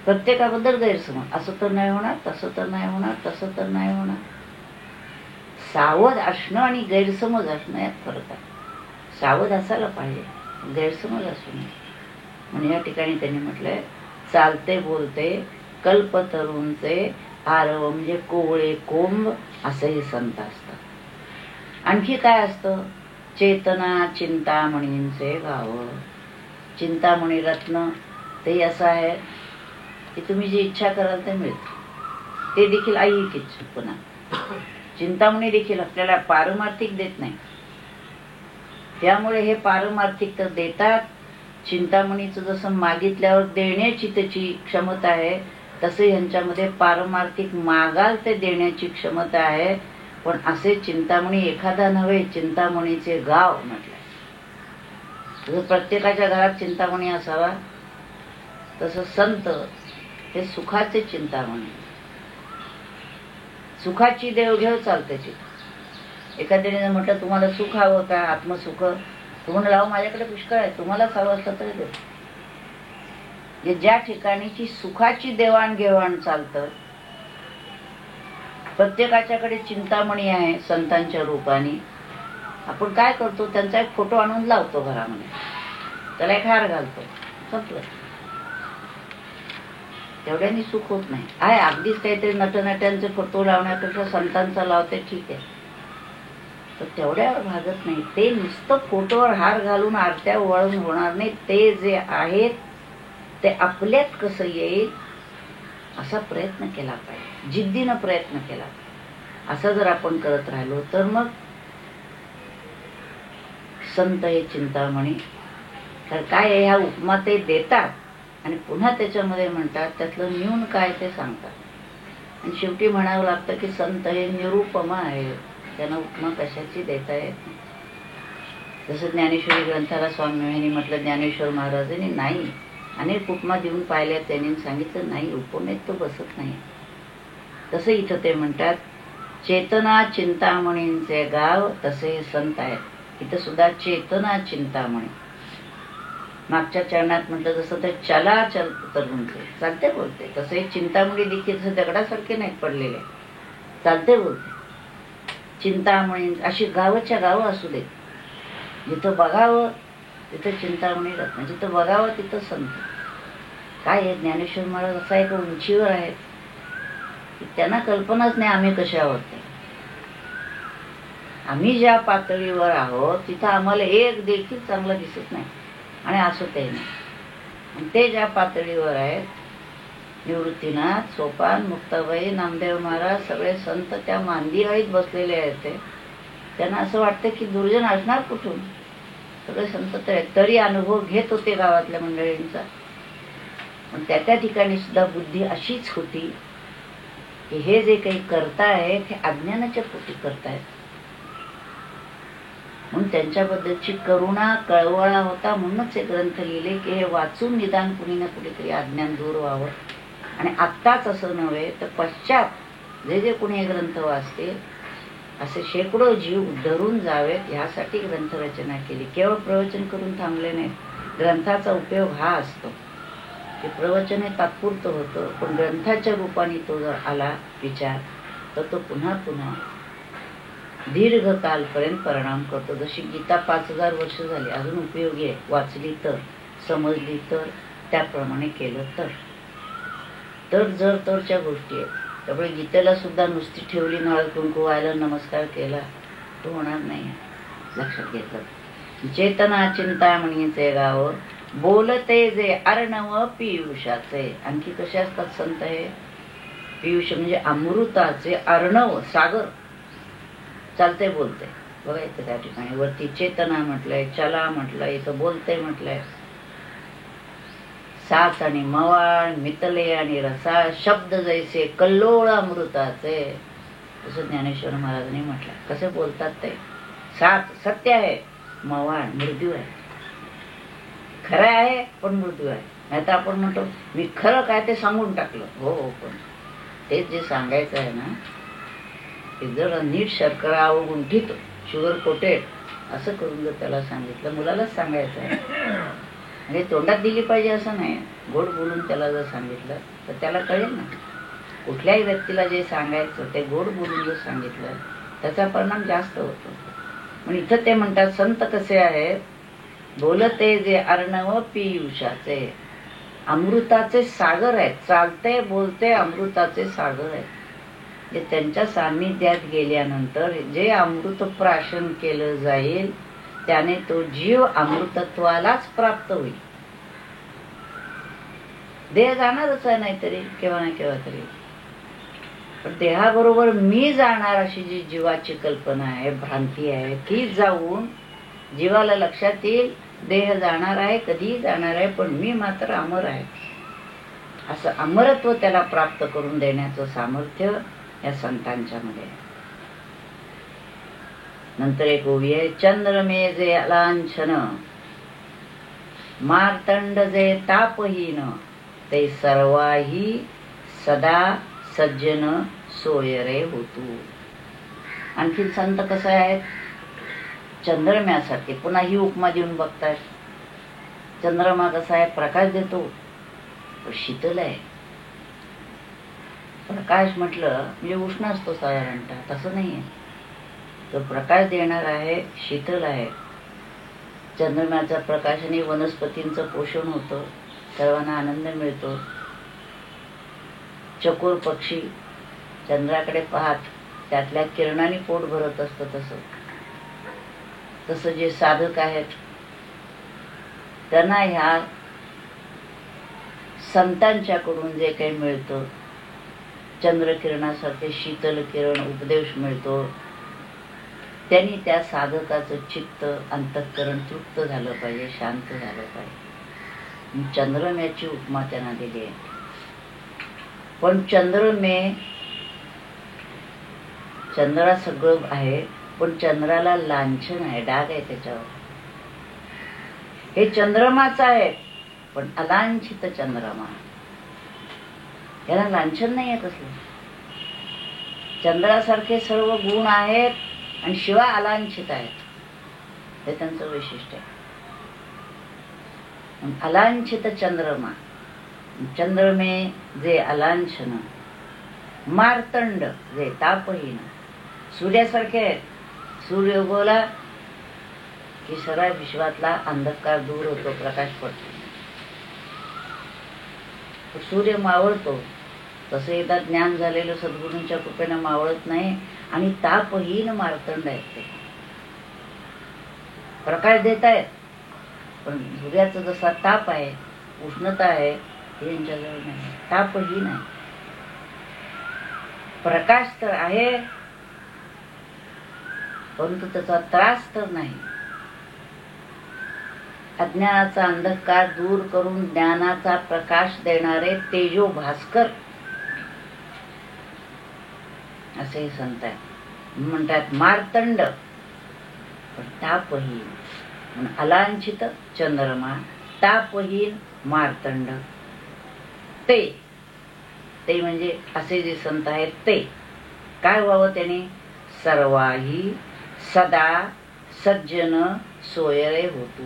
[SPEAKER 1] प्रत्येकाबद्दल गैरसमज, असं तर नाही होणार, तसं तर नाही होणार, तसं तर नाही होणार. सावध असणं आणि गैरसमज असणं यात फरक आहे. सावध असायला पाहिजे, गैरसमज असू नये. म्हणून या ठिकाणी त्यांनी म्हटलंय चालते बोलते कल्पतरूंचे आरव म्हणजे कोवळे कोंब असे हे संत असतात. आणखी काय असतं? चेतना चिंतामणींचे गाव. चिंतामणी रत्न ते असं आहे की तुम्ही जी इच्छा कराल ते मिळते. ते देखील ऐहिक इच्छा. पुन्हा चिंतामणी देखील आपल्याला पारमार्थिक देत नाही. त्यामुळे हे पारमार्थिक तर देतात. चिंतामणीचं जसं मागितल्यावर देण्याची त्याची क्षमता आहे, तसे यांच्यामध्ये पारमार्थिक मागाल ते देण्याची क्षमता आहे. पण असे चिंतामणी एखादा नव्हे, चिंतामणीचे गाव म्हटलंय. प्रत्येकाच्या घरात चिंतामणी असावा, तसं संत हे सुखाचे चिंतामणी. सुखाची देवघेव चालते तिथे. एखाद्याने म्हटलं तुम्हाला सुख हवं का, आत्मसुख, तुम्हाला लावू माझ्याकडे पुष्कळ आहे, तुम्हालाच हवं असलं तरी देव. ज्या ठिकाणीची सुखाची देवाणघेवाण चालतं, प्रत्येकाच्याकडे चिंतामणी आहे संतांच्या रूपाने. आपण काय करतो, त्यांचा एक फोटो आणून लावतो घरामध्ये, त्याला एक हार घालतो, संपलं. तेवढ्यानी सुख होत नाही. आहे अगदीच काहीतरी नटनट्यांचे फोटो लावण्यापेक्षा संतांचा लावते, ठीक आहे, तर तेवढ्यावर भागत नाही. ते नुसतं फोटोवर हार घालून आरत्या वळून होणार नाही. ते जे आहेत ते आपल्यात कसं येईल असा प्रयत्न केला पाहिजे, जिद्दीनं प्रयत्न केला. असं जर आपण करत राहिलो तर मग संत हे चिंतामणी. तर काय आहे, ह्या उपमा ते देतात आणि पुन्हा त्याच्यामध्ये म्हणतात त्यातलं न्यून काय ते सांगतात. आणि शेवटी म्हणावं लागतं की संत हे निरुपमा आहे, त्यांना उपमा कशाची देता येत नाही. जसं ज्ञानेश्वरी ग्रंथाला स्वामी म्हटलं, ज्ञानेश्वर महाराजांनी नाही अनेक उपमा देऊन पाहिल्या, त्यांनी सांगितलं नाही, उपमेत तो बसत नाही. तसं इथं ते म्हणतात चेतना चिंतामणींचे गाव तसे संत आहेत. इथं सुद्धा चेतना चिंतामणी. मागच्या चरणात म्हटलं जसं ते चलाचल तरुणचे चालते बोलते, तसे चिंतामणी देखील दगडासारखे नाहीत पडलेले, चालते बोलते. चिंतामणी अशी गावच्या गावं असू देत, जिथं बघावं तिथं चिंतामणी रत्न, जिथं बघावं तिथं संत. काय आहे, ज्ञानेश्वर महाराज असा एक उंचीवर आहेत की त्यांना कल्पनाच नाही आम्ही कशा आहोत. आम्ही ज्या पातळीवर आहोत तिथं आम्हाला एक देखील चांगलं दिसत नाही आणि असं ते नाही. ते ज्या पातळीवर आहेत, निवृत्तीनाथ, सोपान, मुक्ताबाई, नामदेव महाराज, सगळे संत त्या मांदियाळीत बसलेले आहेत. ते त्यांना असं वाटतं की दुर्जन असणार कुठून, सगळे संत तरी अनुभव घेत होते गावातल्या मंडळींचा. पण त्या ठिकाणी सुद्धा बुद्धी अशीच होती की हे जे काही करतायत हे अज्ञानाच्या पोटी करतायत. म्हणून त्यांच्याबद्दलची करुणा कळवळा होता. म्हणूनच हे ग्रंथ लिहिले की हे वाचून निदान कुणी ना कुणीतरी अज्ञान दूर व्हावं. आणि आत्ताच असं नव्हे तर पश्चात जे जे कुणी हे ग्रंथ वाचतील असे शेकडो जीव धरून जावेत ह्यासाठी ग्रंथरचना केली. केवळ प्रवचन करून थांबले नाहीत. ग्रंथाचा उपयोग हा असतो की प्रवचन हे तात्पुरतं होतं, पण ग्रंथाच्या रूपाने तो जर आला विचार तर तो पुन्हा पुन्हा दीर्घकालपर्यंत परिणाम करतो. जशी गीता 5000 वर्ष झाली अजून उपयोगी आहे. वाचली तर, समजली तर, त्याप्रमाणे केलं तर. तर जर तरच्या गोष्टी आहेत. त्यामुळे गीतेला सुद्धा नुसती ठेवली, नळ कुंकू व्हायला नमस्कार केला तो होणार नाही. लक्षात घेतलं. चेतना चिंतामणीचे गाव बोलते जे अर्णव पियुषाचे. आणखी कसे असतात संत हे? पियुष म्हणजे अमृताचे अर्णव, सागर. चालते बोलते बघायचं त्या ठिकाणी. वरती चेतना म्हटलंय, चला म्हटलंय, इथं बोलते म्हटलंय. सात आणि मवाळ मितले आणि रसा शब्द जैसे कल्लोळ अमृताचे. असं ज्ञानेश्वर महाराजांनी म्हटलं. कसे बोलतात ते? सात सत्य आहे, मवाळ मृत्यू आहे. खरं आहे पण मृत्यू आहे. नाही तर आपण म्हणतो मी खरं काय ते सांगून टाकलं. हो हो, पण तेच जे सांगायचं आहे ना ते जर नीट शर्करा गुंठीत शुगर कोटेड असं करून जर त्याला सांगितलं, मुलालाच सांगायचं आहे म्हणजे तोंडात दिली पाहिजे असं नाही. गोड बोलून त्याला जर सांगितलं तर त्याला कळेल ना. कुठल्याही व्यक्तीला जे सांगायचं ते गोड बोलून जर सांगितलं त्याचा परिणाम जास्त होतो. पण इथं ते म्हणतात संत कसे आहेत? बोलते जे अर्णव पियुषाचे, अमृताचे सागर आहेत. चालते बोलते अमृताचे सागर आहेत. जे त्यांच्या सान्निध्यात गेल्यानंतर जे अमृत प्राशन केलं जाईल त्याने तो जीव अमृतत्वालाच प्राप्त होईल. देह जाणारच आहे नाहीतरी केव्हा ना केव्हा तरी. पण देहाबरोबर मी जाणार अशी जी जीवाची कल्पना आहे, भ्रांती आहे, ती जाऊन जीवाला लक्षात येईल देह जाणार आहे, कधीही जाणार आहे, पण मी मात्र अमर आहे. असं अमरत्व त्याला प्राप्त करून देण्याचं सामर्थ्य या संतांच्या मध्ये. नंतर एक ओवी आहे. चंद्रमे जे अलांछन मार्तंड जे तापहीन ते सर्वाही सदा सज्जन सोयरे होतू. आणखी संत कसं आहेत? चंद्रम्यासारखे. पुन्हा ही उपमा देऊन बघतायत. चंद्रमा कसा आहे? प्रकाश देतो पण शीतल आहे. प्रकाश म्हटलं म्हणजे उष्ण असतो साधारणतः, तसं नाहीये. तो प्रकाश देणार आहे, शीतल आहे. चंद्रम्याच्या प्रकाशाने वनस्पतींचं पोषण होतं, सर्वांना आनंद मिळतो. चकोर पक्षी चंद्राकडे पाहत त्यातल्या किरणाने पोट भरत असतं. तसं जे साधक आहेत त्यांना ह्या संतांच्याकडून जे काही मिळतं, चंद्रकिरणासारखे शीतल किरण उपदेश मिळतो, त्यांनी त्या साधकाचं चित्त अंतःकरण तृप्त झालं पाहिजे, शांत झालं पाहिजे. चंद्रमेची उपमा त्यांना दिली आहे. पण चंद्रा सगळं आहे पण चंद्राला लांछन आहे, डाग आहे त्याच्यावर. हे चंद्रमाच आहे पण अलांछित चंद्रमा. याला लांछन नाही आहे कसलं. चंद्रासारखे सर्व गुण आहेत आणि शिवाय अलांछित आहेत. हे त्यांचं वैशिष्ट्य आहे. अलांछित चंद्रमा. चंद्रमे जे अलांछन मार्तंड जे तापहीन. सूर्यासारखे आहेत. सूर्य उगवला की सगळ्या विश्वातला अंधकार दूर होतो, प्रकाश पडतो. सूर्य मावळतो तसं एकदा ज्ञान झालेलं सद्गुरूंच्या कृपेनं मावळत नाही. आणि तापहीन मार्तंड आहेत. ते प्रकाश देत आहेत पण सूर्याचा जसा ताप आहे, उष्णता आहे, हे यांच्याजवळ नाही. तापहीन आहे. प्रकाश तर आहे परंतु त्याचा त्रास तर नाही. अज्ञानाचा अंधकार दूर करून ज्ञानाचा प्रकाश देणारे तेजो भास्कर. असे संत आहेत. म्हणतात मार्तंड तापहीन, म्हणून अलांछित चंद्रमा, तापहीन मार्तंड. ते म्हणजे असे जे संत आहेत ते काय व्हावं त्याने, सर्वाही सदा सज्जन सोयरे होतो.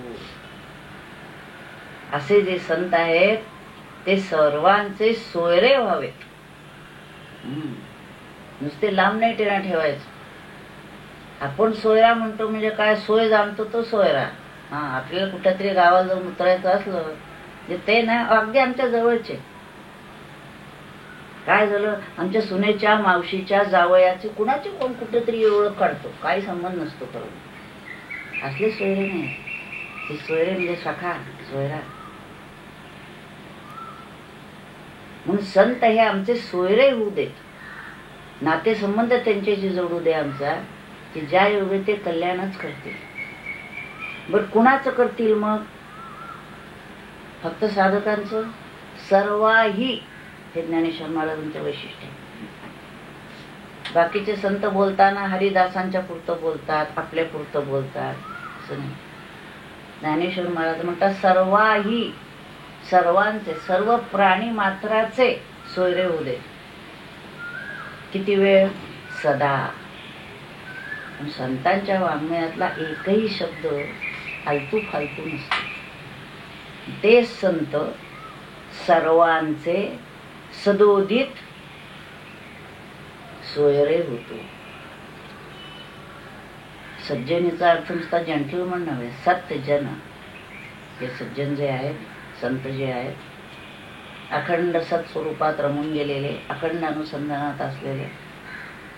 [SPEAKER 1] असे जे संत आहेत ते सर्वांचे सोयरे व्हावे. नुसते लांब नाही टेना ठेवायचं. आपण सोयरा म्हणतो म्हणजे काय, सोय जाणतो तो सोयरा. आपल्याला कुठेतरी गावाला जाऊन उतरायचं असलं म्हणजे ते नाही, अगदी आमच्या जवळचे. काय झालं, आमच्या सुनेच्या मावशीच्या जावयाचे कुणाचे कोण कुठेतरी ओळख काढतो, काही संबंध नसतो करून. असले सोयरे नाही. ते सोयरे म्हणजे सखा सोयरा. म्हणून संत हे आमचे सोयरे होऊ देत, नातेसंबंध त्यांच्याशी जोडू दे आमचा, की ज्या योगे ते कल्याणच करतील. बर कुणाचं करतील मग, फक्त साधकांचं? सर्वाही हे ज्ञानेश्वर महाराजांचं वैशिष्ट्य. बाकीचे संत बोलताना हरिदासांच्या पुरतं बोलतात, आपल्या पुरतं बोलतात, असं नाही. ज्ञानेश्वर महाराज म्हणतात सर्वाही, सर्वांचे, सर्व प्राणी मात्राचे सोयरे होऊ दे. किती वेळ? सदा. संतांच्या वाङ्मयातला एकही शब्द फालतू फालतू नसतो. ते संत सर्वांचे सदोदित सोयरे होतो. सज्जनीचा अर्थ नुसता जेंटलमन नव्हे, सत्यजन. हे सज्जन जे आहेत, संत जे आहेत, अखंड सत्स्वरूपात रमून गेलेले, अखंड अनुसंधानात असलेले,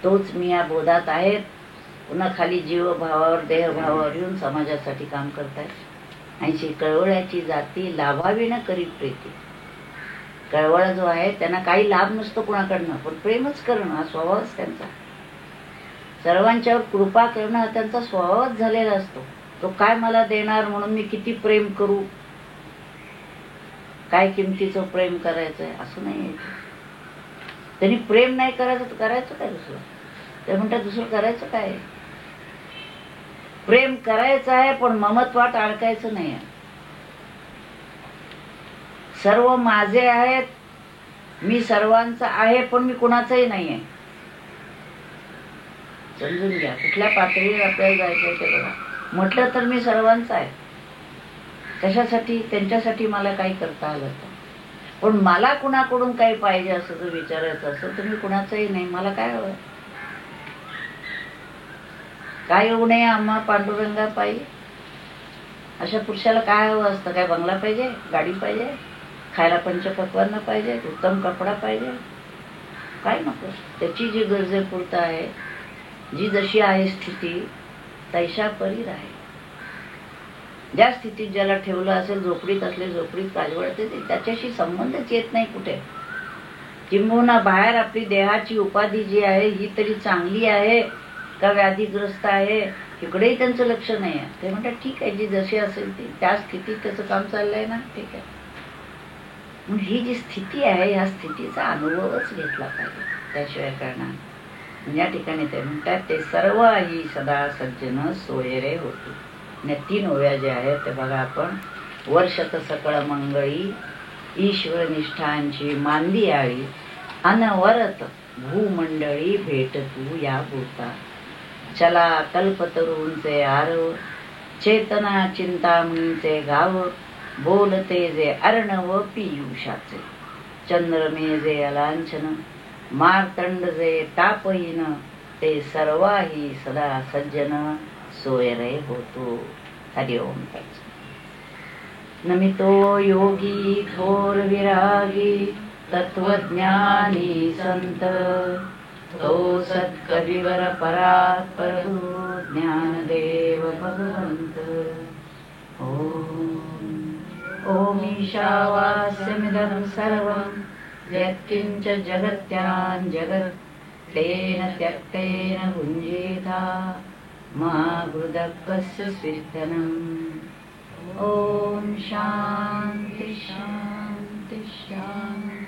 [SPEAKER 1] तोच मी या बोधात आहेत, पुन्हा खाली जीवभावावर देहभावावर येऊन समाजासाठी काम करतायत. ऐंशी कळवळ्याची जाती लाभावी न करीत प्रीती. कळवळा जो आहे त्यांना काही लाभ नसतो कुणाकडनं, पण प्रेमच करणं हा स्वभावच त्यांचा. सर्वांच्यावर कृपा करणं हा त्यांचा स्वभावच झालेला असतो. तो काय मला देणार म्हणून मी किती प्रेम करू, काय किमतीचं प्रेम करायचंय असं नाही. त्यांनी प्रेम नाही करायचं तर करायचं काय दुसरं? ते म्हणतात दुसरं करायचं काय? प्रेम करायचं आहे पण ममत्वात अडकायचं नाही. सर्व माझे आहेत, मी सर्वांचा आहे, पण मी कुणाचाही नाही आहे. समजून घ्या कुठल्या पातळीवर आपल्याला जायचंय ते बघा. म्हटलं तर मी सर्वांचा आहे. कशासाठी? त्यांच्यासाठी मला काही करता आलं तर. पण मला कुणाकडून काही पाहिजे असं जर विचारायचं असेल तर मी कुणाचंही नाही. मला काय हवं? काय येऊ नये आम्हा पांडुरंगा पाहिजे. अशा पुरुषाला काय हवं असतं? काय बंगला पाहिजे, गाडी पाहिजे, खायला पंचपक्वान्न पाहिजे, उत्तम कपडा पाहिजे? काय नको. त्याची जी गरजेपुरतं आहे, जी जशी आहे स्थिती तैशा परी राहे. ज्या स्थितीत ज्याला ठेवलं असेल, झोपडीत असले झोपडीत काजवळते, त्याच्याशी संबंधच येत नाही कुठे. किंबहुना बाहेर आपली देहाची उपाधी जी आहे ही तरी चांगली आहे का व्याधीग्रस्त आहे, इकडेही त्यांचं लक्ष नाही आहे. ते म्हणतात ठीक आहे, जी जशी असेल ती त्या स्थितीत त्याचं काम चाललंय ना, ठीक आहे. म्हणून ही जी स्थिती आहे ह्या स्थितीचा अनुभवच घेतला पाहिजे, त्याशिवाय करणार. या ठिकाणी ते म्हणतात ते सर्वही सदा सज्जन सोयरे होतो. आणि 3 ओव्या जे आहेत ते बघा आपण. वर्षत सकळ मंगळी ईश्वर निष्ठांची मांदी आळी, अनवरत भूमंडळी भेट तू या भूता. चला कल्पतरूंचे आरव, चेतना चिंतामणीचे गाव, बोलते जे अर्णव पियुषाचे. चंद्रमे जे अलांछन, मार्तंड जे तापहीन, ते सर्वाही सदा सज्जन सोयरे होतो. हरि ओम. नमितो योगी थोर विरागी, तत्वज्ञानी संत, तो सत्कविवर परात्पर ज्ञानदेव भगवंत. ओम ईशावास्यमिदं सर्वं यत्किंच जगत्यां जगत्, तेन त्यक्तेन भुञ्जीता मा गुरुदत्तस्य स्विष्टनम्. ओम शांति शांति शांति.